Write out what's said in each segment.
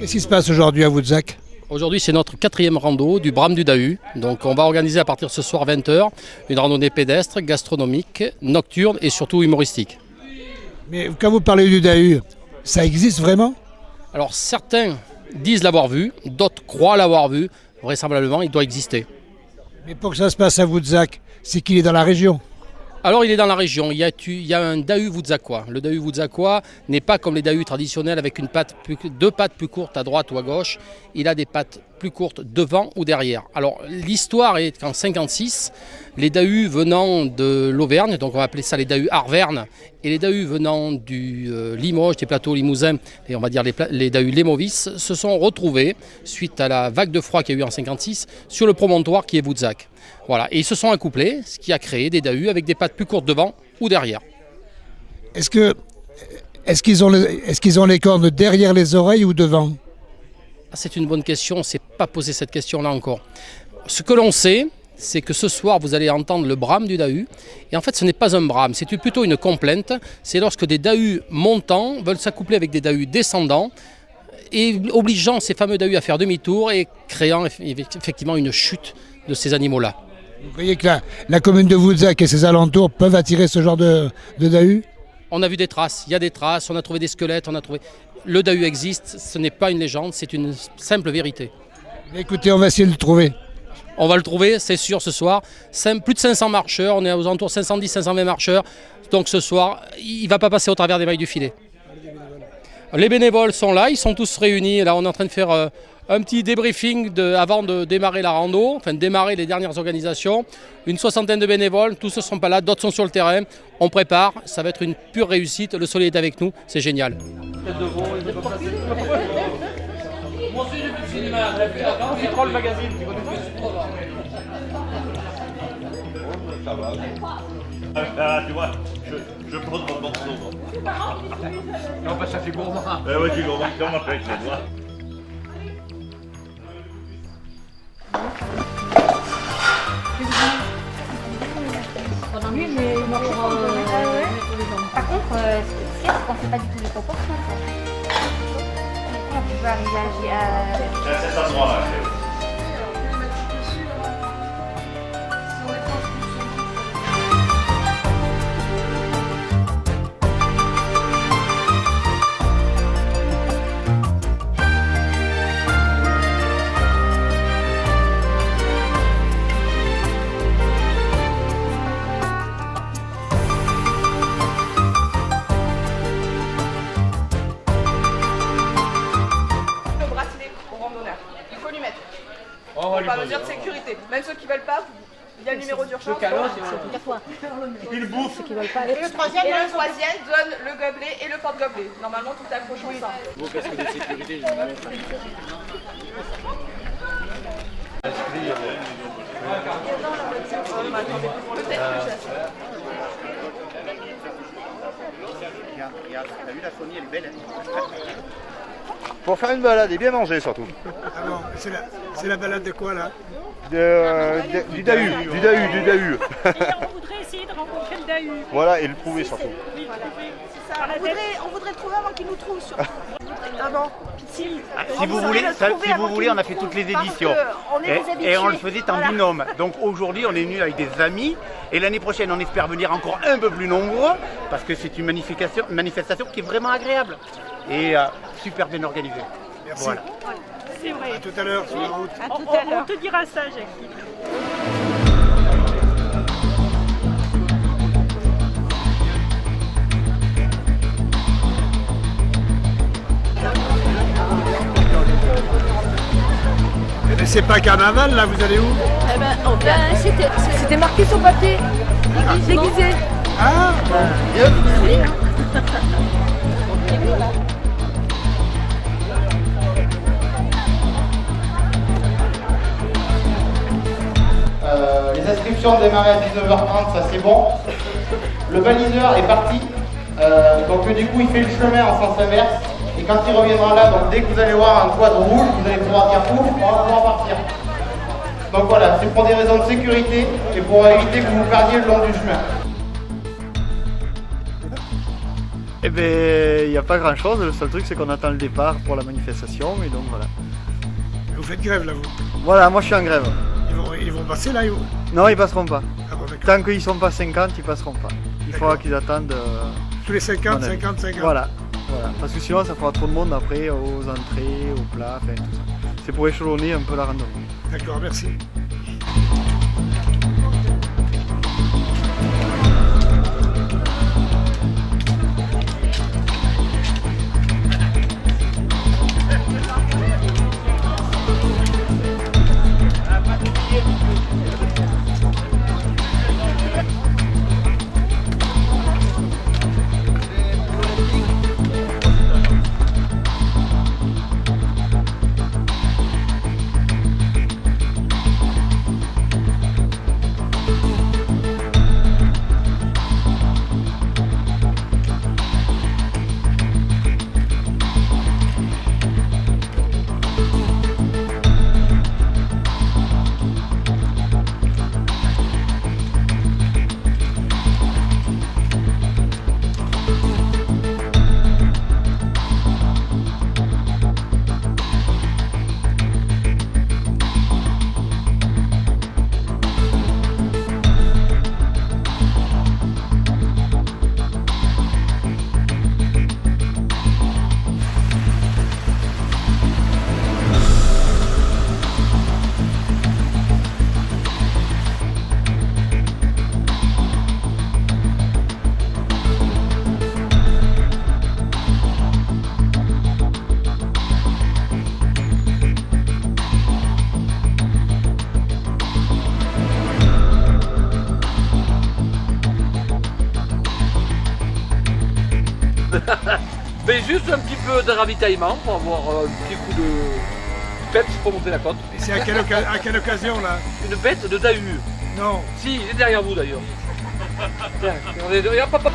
Qu'est-ce qui se passe aujourd'hui à Woodzac? Aujourd'hui, c'est notre 4e rando du Bram du Dahu. Donc, on va organiser à partir de ce soir 20h une randonnée pédestre, gastronomique, nocturne et surtout humoristique. Mais quand vous parlez du Dahu, ça existe vraiment? Alors, certains disent l'avoir vu, d'autres croient l'avoir vu. Vraisemblablement, il doit exister. Mais pour que ça se passe à Woodzac, c'est qu'il est dans la région. Alors, il est dans la région. Il y a un Dahu woodzackois. Le Dahu woodzackois n'est pas comme les Dahus traditionnels avec deux pattes plus courtes à droite ou à gauche. Il a des pattes plus courtes devant ou derrière. Alors, l'histoire est qu'en 1956, les Dahus venant de l'Auvergne, donc on va appeler ça les Dahus Arvernes, et les Dahus venant du Limoges, des plateaux limousins, et on va dire les Dahus Lémovis, se sont retrouvés, suite à la vague de froid qu'il y a eu en 1956, sur le promontoire qui est Woodzac. Voilà, et ils se sont accouplés, ce qui a créé des Dahus avec des pattes plus courtes devant ou derrière. Est-ce qu'ils ont les cornes derrière les oreilles ou devant? C'est une bonne question, on ne s'est pas posé cette question-là encore. Ce que l'on sait, c'est que ce soir, vous allez entendre le brame du Dahu. Et en fait, ce n'est pas un brame, c'est plutôt une complainte. C'est lorsque des Dahus montants veulent s'accoupler avec des Dahus descendants et obligeant ces fameux Dahus à faire demi-tour et créant effectivement une chute de ces animaux-là. Vous voyez que la commune de Woodzac et ses alentours peuvent attirer ce genre de Dahu? On a vu des traces, il y a des traces, on a trouvé des squelettes, Le Dahu existe, ce n'est pas une légende, c'est une simple vérité. Écoutez, on va essayer de le trouver. On va le trouver, c'est sûr, ce soir. Plus de 500 marcheurs, on est aux alentours 510-520 marcheurs. Donc ce soir, il ne va pas passer au travers des mailles du filet. Les bénévoles sont là, ils sont tous réunis. Là, on est en train de faire un petit débriefing avant de démarrer la rando, enfin de démarrer les dernières organisations. Une 60aine de bénévoles, tous ne sont pas là, d'autres sont sur le terrain. On prépare, ça va être une pure réussite. Le soleil est avec nous, c'est génial. Moi aussi, j'ai vu le cinéma. Tu prends le magazine, tu connais pas. Ça va. Ah, tu vois, je pose mon morceau. Non, bah ça fait gourmand. Ouais, tu gourmand, on a fait avec les doigts. Oui, mais par contre, ce qu'il y a, c'est qu'on ne sait pas du tout les proportions. Comment tu peux arriver à... C'est cet endroit-là. Pour pas mesure de sécurité. Même ceux qui veulent pas, il y a le numéro d'urgence. Une bouffe. Et le troisième donne le gobelet et le porte-gobelet. Normalement, tout est accroché ensemble. Vos casques de sécurité, je vais mettre. Regarde, t'as vu la Sony, elle est belle. Pour faire une balade et bien manger surtout. Ah bon, c'est la balade de quoi là? Du Dahu. Et on voudrait essayer de rencontrer le Dahu. Voilà, et le trouver surtout. On voudrait le trouver avant qu'il nous trouve surtout. Avant. Si vous voulez, on a fait toutes les éditions. Et on le faisait en binôme. Donc aujourd'hui, on est venu avec des amis. Et l'année prochaine, on espère venir encore un peu plus nombreux. Parce que c'est une manifestation qui est vraiment agréable. Et super bien organisée. Merci. Voilà. C'est vrai. À tout à l'heure sur la route. On te dira ça, Jacques. Mais c'est pas carnaval là, vous allez où? C'était marqué sur papier. Déguisé. Ah Les inscriptions ont démarré à 19h30, ça c'est bon. Le baliseur est parti. Donc du coup il fait le chemin en sens inverse. Et quand il reviendra là, donc dès que vous allez voir un quadre rouge, vous allez pouvoir dire ouf, on va pouvoir partir. Donc voilà, c'est pour des raisons de sécurité et pour éviter que vous vous perdiez le long du chemin. Eh bien, il n'y a pas grand-chose. Le seul truc, c'est qu'on attend le départ pour la manifestation. Et donc, voilà. Vous faites grève, là, vous? Voilà, moi, je suis en grève. Ils vont passer, là, Non, ils passeront pas. Ah bon, d'accord. Tant qu'ils ne sont pas 50, ils passeront pas. Il faudra qu'ils attendent... Tous les 50, 50. Voilà. Parce que sinon, ça fera trop de monde après aux entrées, aux plats, enfin tout ça. C'est pour échelonner un peu la randonnée. D'accord, merci. Mais juste un petit peu de ravitaillement pour avoir un petit coup de peps pour monter la côte. Et c'est à quelle occasion, là? Une bête de dahu. Non. Si, il est derrière vous d'ailleurs. Tiens, regardez, regarde, papa.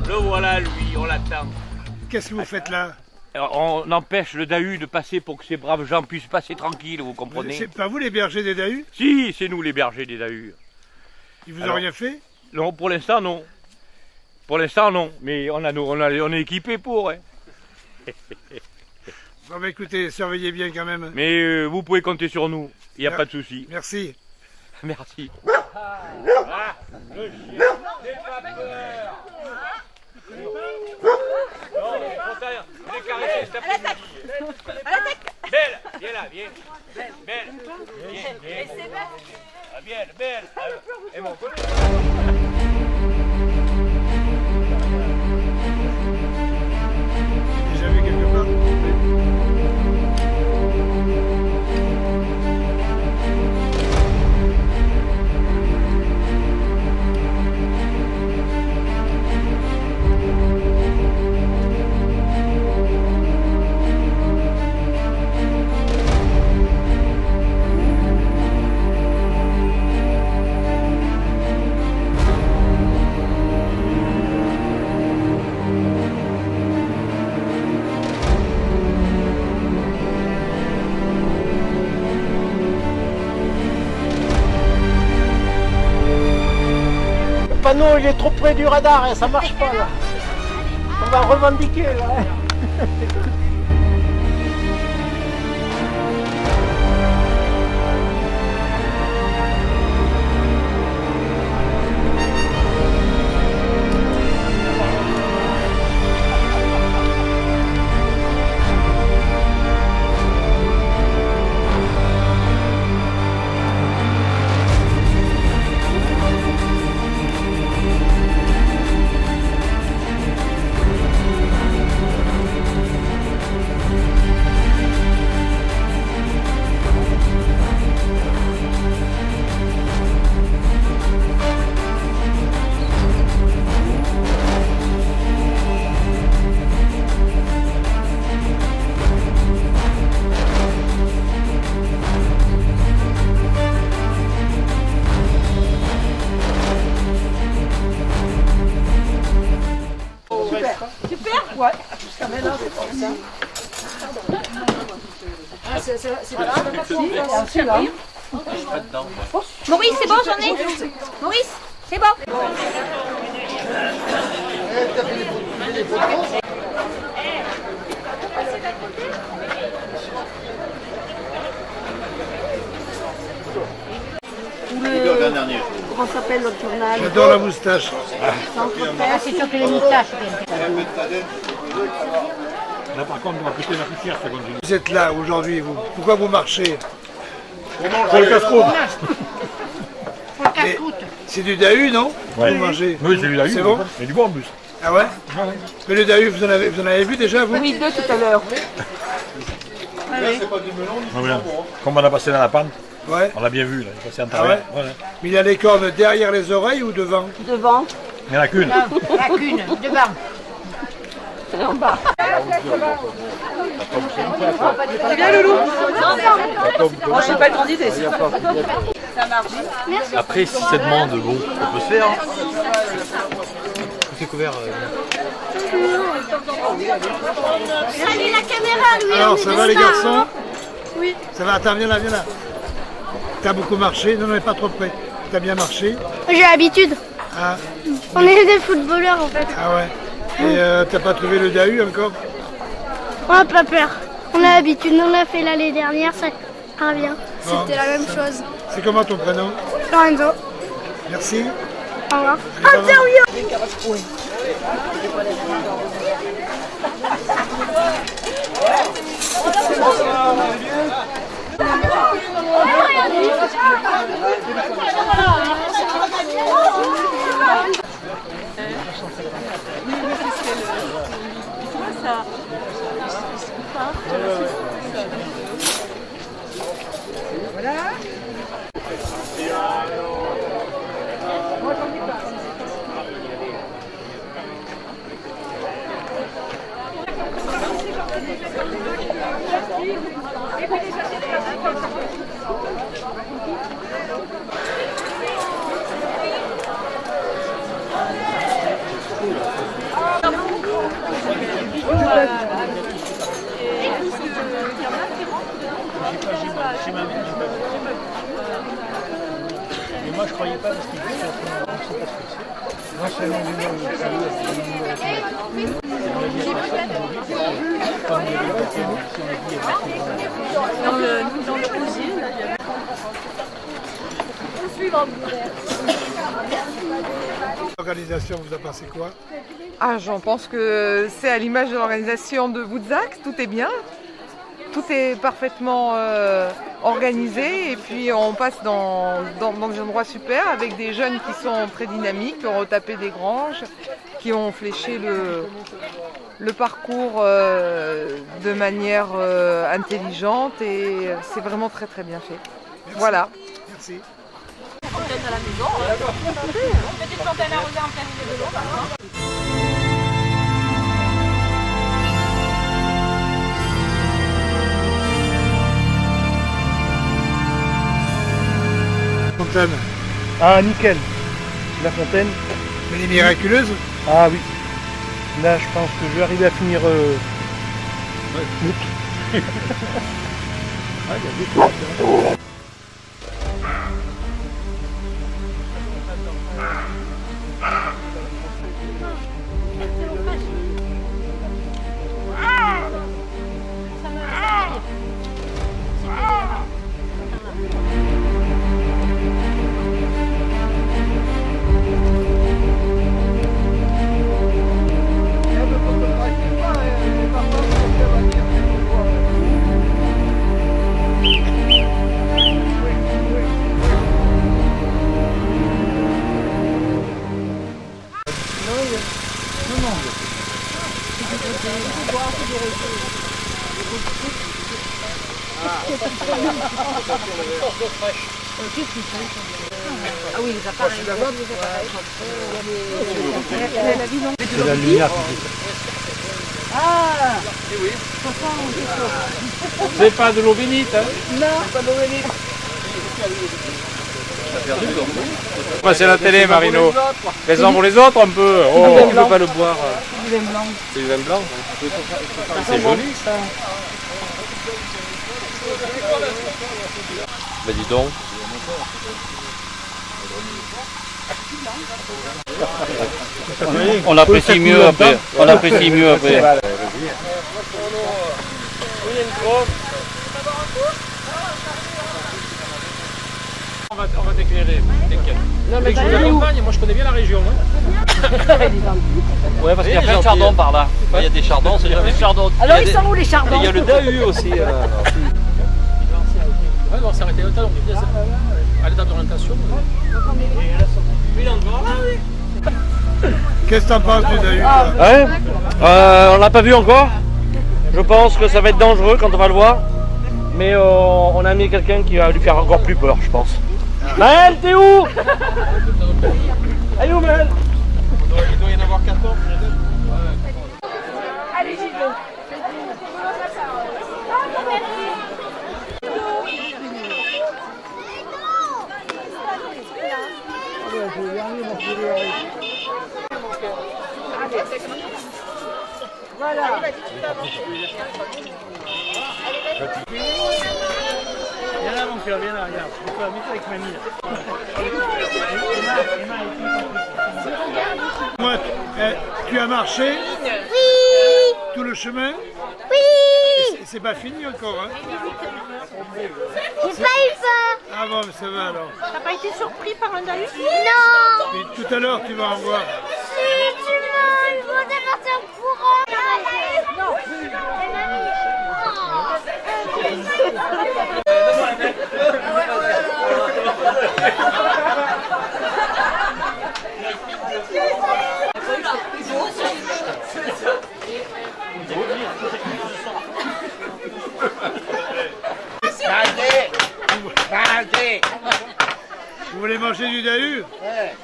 Le voilà lui, on l'attend. Qu'est-ce que vous faites là? On empêche le dahu de passer pour que ces braves gens puissent passer tranquilles, vous comprenez? C'est pas vous les bergers des dahus? Si, c'est nous les bergers des dahus. Ils vous ont rien fait? Non, pour l'instant non. Pour l'instant non, mais on est équipé pour. Hein. Bon bah écoutez, surveillez bien quand même. Mais vous pouvez compter sur nous, il n'y a pas de souci. Merci. Merci. Ah, le chien, n'aie pas peur. Non, il est caressé cet après-midi. Belle, viens là, viens. Belle, viens. Ah, belle. Et mon collègue. J'ai déjà vu quelque part. panneau il est trop près du radar et ça marche pas là. On va revendiquer là. Super. Ouais. Maurice, c'est bon, j'en ai. Maurice, c'est bon. Comment s'appelle l'autre journal? J'adore la moustache. C'est sûr que les moustaches. Là par contre, on va péter la poussière, ça continue. Vous êtes là aujourd'hui, vous. Pourquoi vous marchez? Pour le casse-croûte. C'est du dahu, non? Ouais. Vous mangez. Oui, c'est du dahu. C'est bon? Et du bon en plus. Ah ouais? Mais le dahu, vous en avez vu déjà, vous? Oui, deux tout à l'heure. Comme on a passé dans la pente, Ouais. on l'a bien vu, là. Il est passé en Ah ouais? travers. Mais il a les cornes derrière les oreilles ou devant? Devant. Il n'y en a qu'une. Devant. En bas. C'est bien, Loulou? Moi, je n'ai pas de grande idée. Après, si ça demande, bon, on peut se faire. Tout est couvert. Salut la caméra, Louis. Alors, ça va les garçons? Oui. Ça va? Attends, viens là, viens là. T'as beaucoup marché? Non, non, pas trop près. T'as bien marché? J'ai l'habitude. Ah, On est des footballeurs en fait. ah ouais. Et t'as pas trouvé le dahu encore? On n'a pas peur. On a l'habitude. On l'a fait l'année dernière, ça ira bien. Bon. C'était la même chose. C'est comment ton prénom? Lorenzo. Merci. Au revoir. Interview. Et moi je croyais pas parce qu'il disait que c'est pas ce que c'est. Moi c'est Dans le rosier, là, il y a... L'organisation, vous a pensé quoi? Ah, j'en pense que c'est à l'image de l'organisation de Woodzac, tout est bien. Tout est parfaitement organisé et puis on passe dans des endroits super avec des jeunes qui sont très dynamiques, qui ont retapé des granges, qui ont fléché le parcours de manière intelligente et c'est vraiment très très bien fait. Merci. Voilà. Merci. Fontaine à la maison. Petite fontaine arrosée en plein milieu de l'eau. Fontaine. Ah, nickel. La fontaine. Elle est miraculeuse? Ah oui. Là, je pense que je vais arriver à finir août. Ah oui, les appareils. C'est la lumière qui fait ça. Ah oui. C'est pas de l'eau bénite, hein? Non, pas de l'eau bénite. C'est la télé, Marino. Fais-en pour les autres un peu. Oh, on ne peut pas le boire. C'est du vin blanc. C'est du vin blanc. C'est joli ça. Bah dis donc. On apprécie mieux après. On apprécie mieux après. On va t'éclairer, t'inquiète. Non mais je vous accompagne, moi je connais bien la région. Hein. Ouais, parce qu'il y a plein de chardons par là. Il y a des chardons, c'est des chardons. Alors ils sont où les chardons? Et il y a le dahu aussi. Ouais, on s'est arrêté là, on est bien à l'état d'orientation. Qu'est-ce que t'en penses du Dahu? Ouais. On l'a pas vu encore. Je pense que ça va être dangereux quand on va le voir. Mais on a mis quelqu'un qui va lui faire encore plus peur, je pense. Maël, t'es où? Elle est où, Maël? Il doit y en avoir 14. Allez, j'y vais. Voilà. Viens là mon cœur, viens là, regarde. Je peux la mettre avec mamie là. Moi, tu as marché? Oui. Tout le chemin? Oui. C'est pas fini encore, hein? J'ai pas eu peur. Ah bon, mais ça va alors. T'as pas été surpris par un Dahu? Non. Et tout à l'heure, tu vas en voir. Si tu me faut partir en courant. Non. Vous voulez manger du Dahu? Ouais.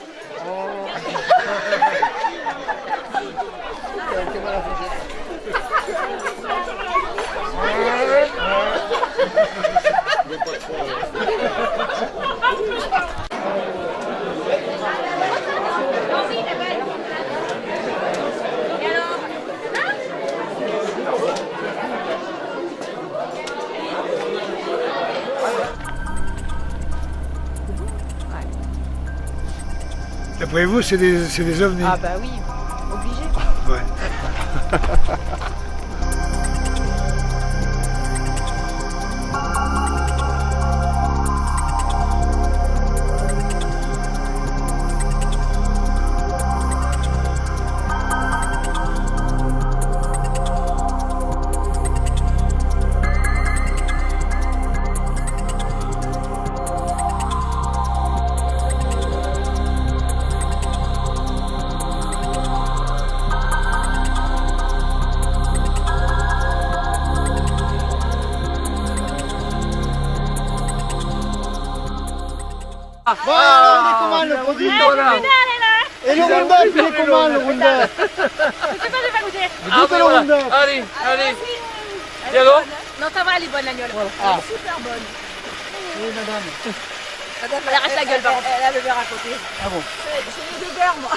D'après vous, c'est des ovnis? Ah bah oui, obligé. Ouais. Voilà, il est comment le produit? Et le Roundup, il est comment le Roundup? Ah ben voilà. Allez, allez. Et alors? Non, ça va, elle est bonne la gueule. Ah. Elle est super bonne. Oui, madame. Elle arrache la gueule, par contre. Elle a le verre à côté. Ah bon? J'ai des beurre, moi.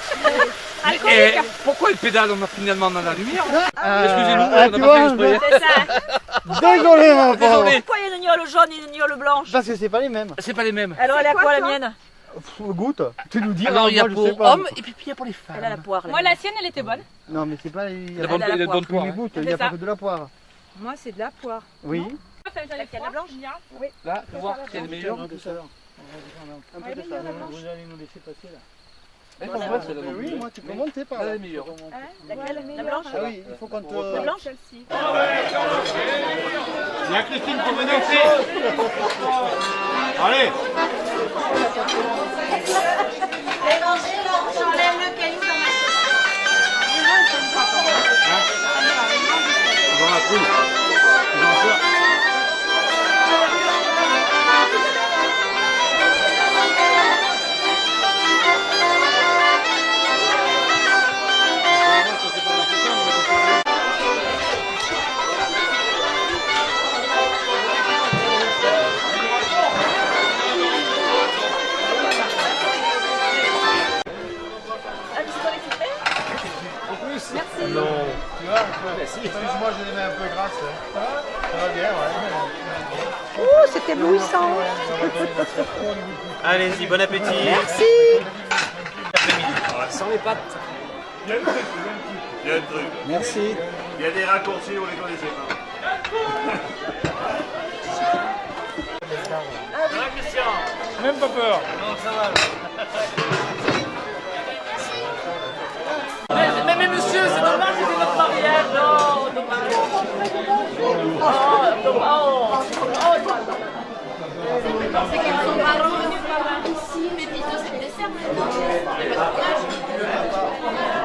Et pourquoi il pédale? On a finalement dans la lumière. Excusez-nous, on tu n'a vois, pas fait exprès. C'est ça. Désolé, ma pauvre. Pourquoi il y a une gnôle jaune et une gnôle blanche? Parce que c'est pas les mêmes. C'est pas les mêmes. Alors, elle a quoi, la mienne? Goûte, tu nous dis. Alors il y a moi, je sais pour pas. hommes et puis il y a pour les femmes. Elle a la poire. Moi, la sienne, elle était bonne. Non, mais c'est pas. Il y a La pas bonne, la bonne poire. les gouttes, il n'y a C'est pas ça. que de la poire. Moi, c'est de la poire. Oui. La blanche? Oui. Là, pour voir si elle est meilleure. Un peu de ça. Vous allez nous laisser passer là. Elle est pas vraie, celle-là. Oui, moi tu peux monter par là. Elle est meilleure. Laquelle? La blanche? Ah oui, il faut qu'on te. La blanche, celle-ci. Il y a Christine pour venir aussi. Allez. J'enlève le caillou dans ma On va la couille. On va en faire. c'est éblouissant. Allez-y, bon appétit. Merci. Sans les pattes. Il y a un truc. Merci. Il y a des raccourcis, on les connaissait pas. Ça va, Christian? Même pas peur. Non, ça va. Mais monsieur, c'est normal, c'était notre mariage. Non, dommage. Oh, dommage. C'est qu'ils sont pas revenus par ici, mais plutôt c'est le dessert maintenant. Il n'y a pas de tournage.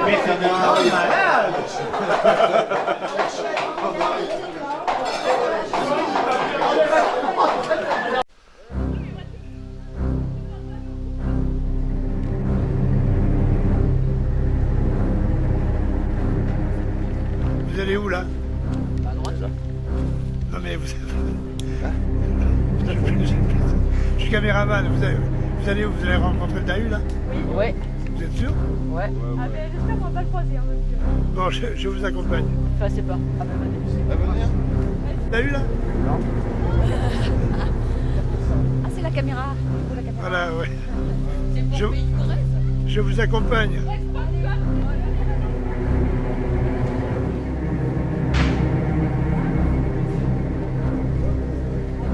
Mais ça devient malade. Vous allez où là? À droite, là. Non mais vous... Je suis caméraman, vous allez où? Vous allez rencontrer le Dahu là? Oui. Ouais. Vous êtes sûr? Ouais. Ah ben j'espère qu'on va pas le croiser, hein, monsieur. Bon, je vous accompagne. Enfin, c'est pas. Ah ben, venir. Dahu là? Non. Ah c'est la caméra. Voilà, ouais. Je vous accompagne.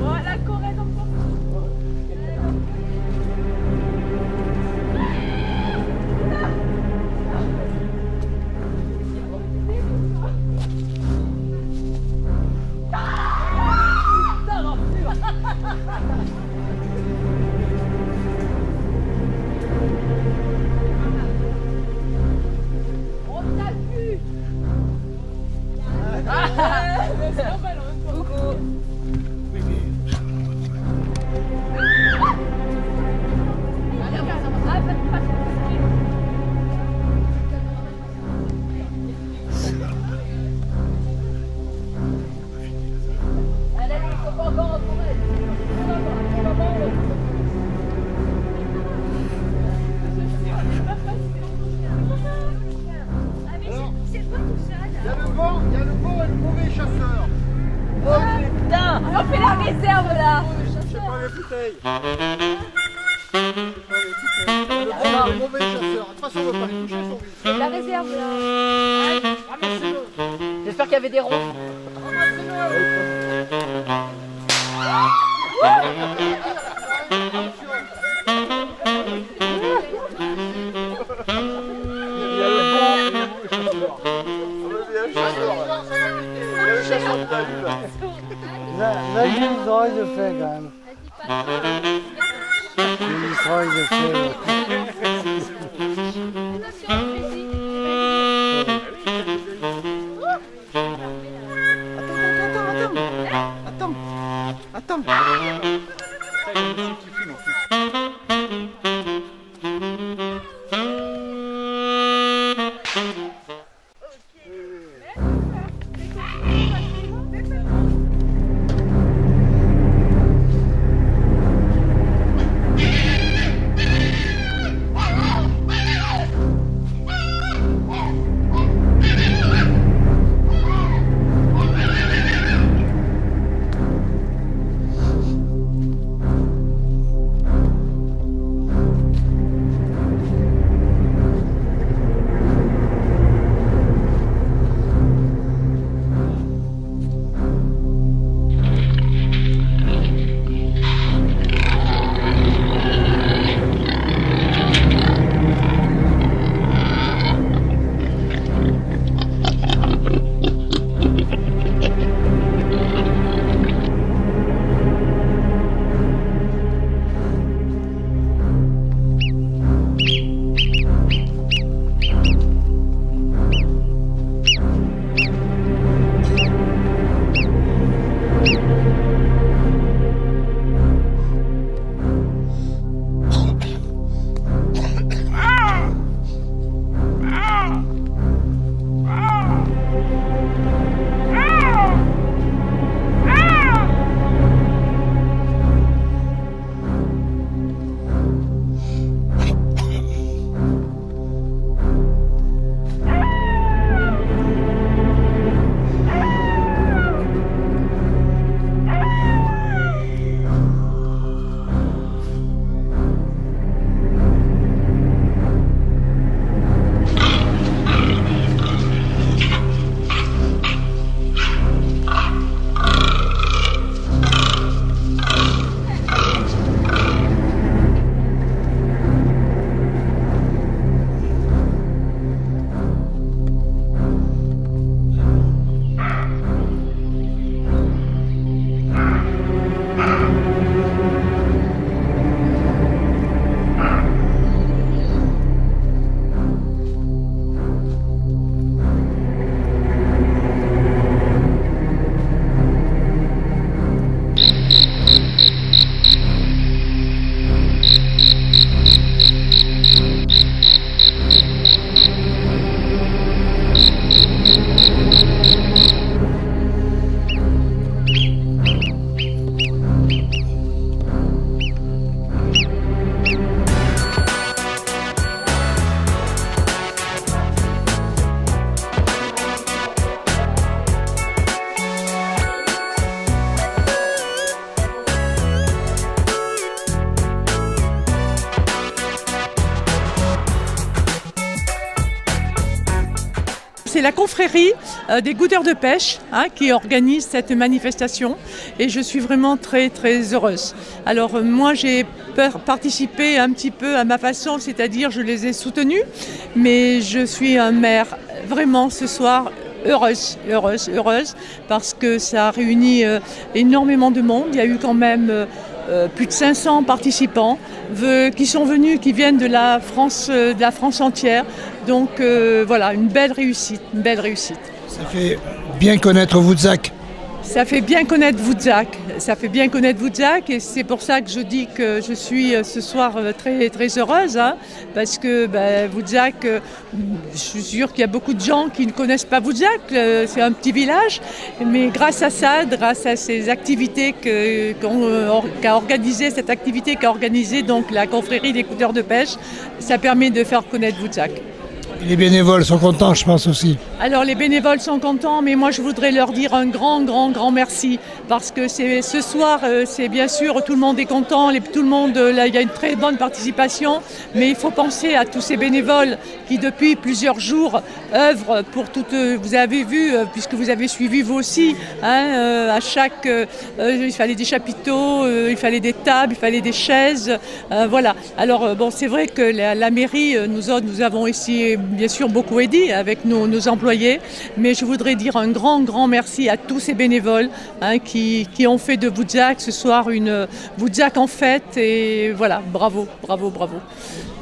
Voilà, Corée dans le fond. On t'a vu. C'est normal en même temps. Coucou. Oui, mais... Il y a le bon et le mauvais chasseur. Oh putain, on fait la réserve là. C'est pas les bouteilles. Le mauvais chasseur. De toute façon, on ne va pas les toucher, son vice. C'est la réserve là. j'espère qu'il y avait des ronds. Là, j'ai le droit de faire quand même. J'ai le droit de faire. Attends. c'est la confrérie des goûteurs de pêche qui organise cette manifestation et je suis vraiment très très heureuse. Alors moi j'ai participé un petit peu à ma façon, c'est-à-dire je les ai soutenus, mais je suis un maire vraiment ce soir heureuse parce que ça a réuni énormément de monde. Il y a eu quand même plus de 500 participants qui sont venus, qui viennent de la France entière. Donc voilà, une belle réussite. Ça fait bien connaître Woodzac. Ça fait bien connaître Woodzac et c'est pour ça que je dis que je suis ce soir très, très heureuse parce que Woodzac, je suis sûre qu'il y a beaucoup de gens qui ne connaissent pas Woodzac, c'est un petit village, mais grâce à ça, grâce à ces activités qu'a organisé donc la confrérie des goûteurs de pêche, ça permet de faire connaître Woodzac. Les bénévoles sont contents, je pense aussi. Alors les bénévoles sont contents, mais moi je voudrais leur dire un grand merci parce que ce soir, c'est bien sûr tout le monde est content, tout le monde, là il y a une très bonne participation, mais il faut penser à tous ces bénévoles qui depuis plusieurs jours œuvrent pour toutes. Vous avez vu, puisque vous avez suivi vous aussi, à chaque, il fallait des chapiteaux, il fallait des tables, il fallait des chaises, voilà. Alors bon, c'est vrai que la mairie, nous avons ici bien sûr beaucoup aidé avec nos employés, mais je voudrais dire un grand merci à tous ces bénévoles qui ont fait de Woodzac ce soir une Woodzac en fête et voilà, bravo.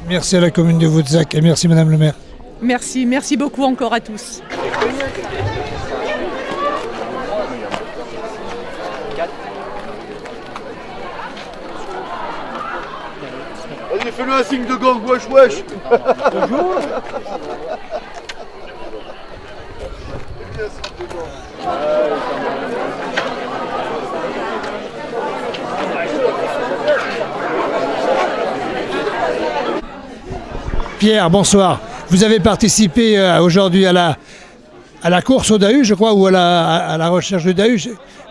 Merci à la commune de Woodzac et merci Madame le maire. Merci beaucoup encore à tous. Vas-y, fais-le un signe de gang, wesh. Bonjour. Pierre, bonsoir. Vous avez participé aujourd'hui à la course au Dahu, je crois, ou à la recherche de Dahu.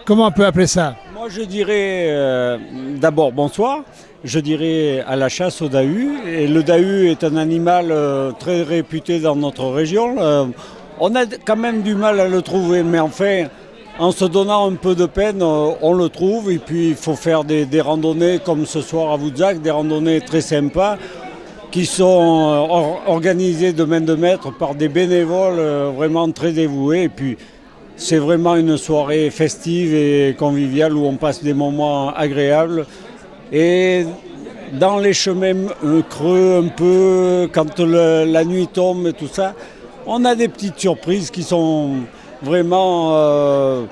Comment on peut appeler ça? Moi, je dirais d'abord bonsoir. Je dirais à la chasse au Dahu. Et le Dahu est un animal très réputé dans notre région. On a quand même du mal à le trouver, mais enfin, en se donnant un peu de peine, on le trouve. Et puis, il faut faire des randonnées comme ce soir à Woodzac, des randonnées très sympas qui sont organisées de main de maître par des bénévoles vraiment très dévoués. Et puis, c'est vraiment une soirée festive et conviviale où on passe des moments agréables. Et dans les chemins creux un peu, quand la nuit tombe et tout ça, on a des petites surprises qui sont vraiment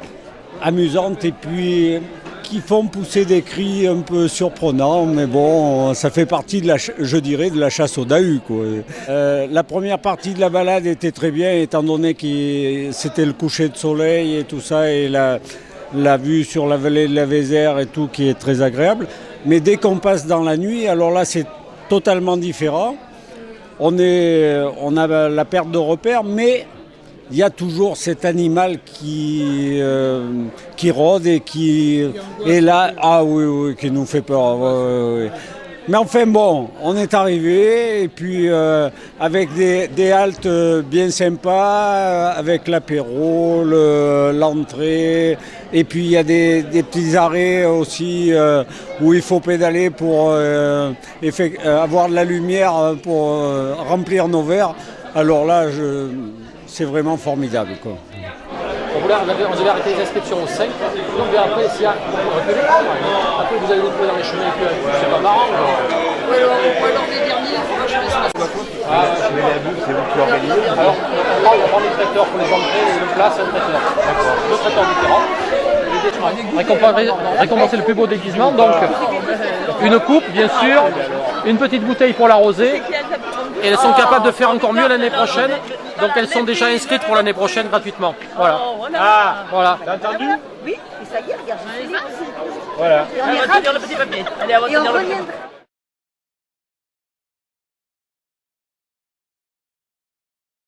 amusantes et puis qui font pousser des cris un peu surprenants. Mais bon, ça fait partie, je dirais, de la chasse au Dahu, quoi. La première partie de la balade était très bien, étant donné que c'était le coucher de soleil et tout ça, et la vue sur la vallée de la Vézère et tout qui est très agréable. Mais dès qu'on passe dans la nuit, alors là c'est totalement différent. On a la perte de repères, mais il y a toujours cet animal qui rôde et qui est là, qui nous fait peur. Oui. Mais enfin bon, on est arrivé et puis avec des haltes bien sympas, avec l'apéro, l'entrée, et puis il y a des petits arrêts aussi où il faut pédaler pour avoir de la lumière pour remplir nos verres. Alors là, c'est vraiment formidable, quoi. On devait arrêter les inscriptions au 5, donc après, s'il y a après vous allez vous trouver dans les chemins, c'est pas marrant. Ouais, lors des derniers, je vais c'est vous qui organisez. Alors, on prend des traiteurs pour les entrées, et le plat, c'est un traiteur. Deux traiteurs différents. Récompenser le plus beau déguisement, donc une coupe, bien sûr, une petite bouteille pour l'arroser. Et elles sont capables de faire encore mieux l'année prochaine. Donc elles sont déjà inscrites pour l'année prochaine gratuitement. Voilà. Voilà. T'as entendu? Oui, et ça y est, regarde. Voilà. Et on reviendra.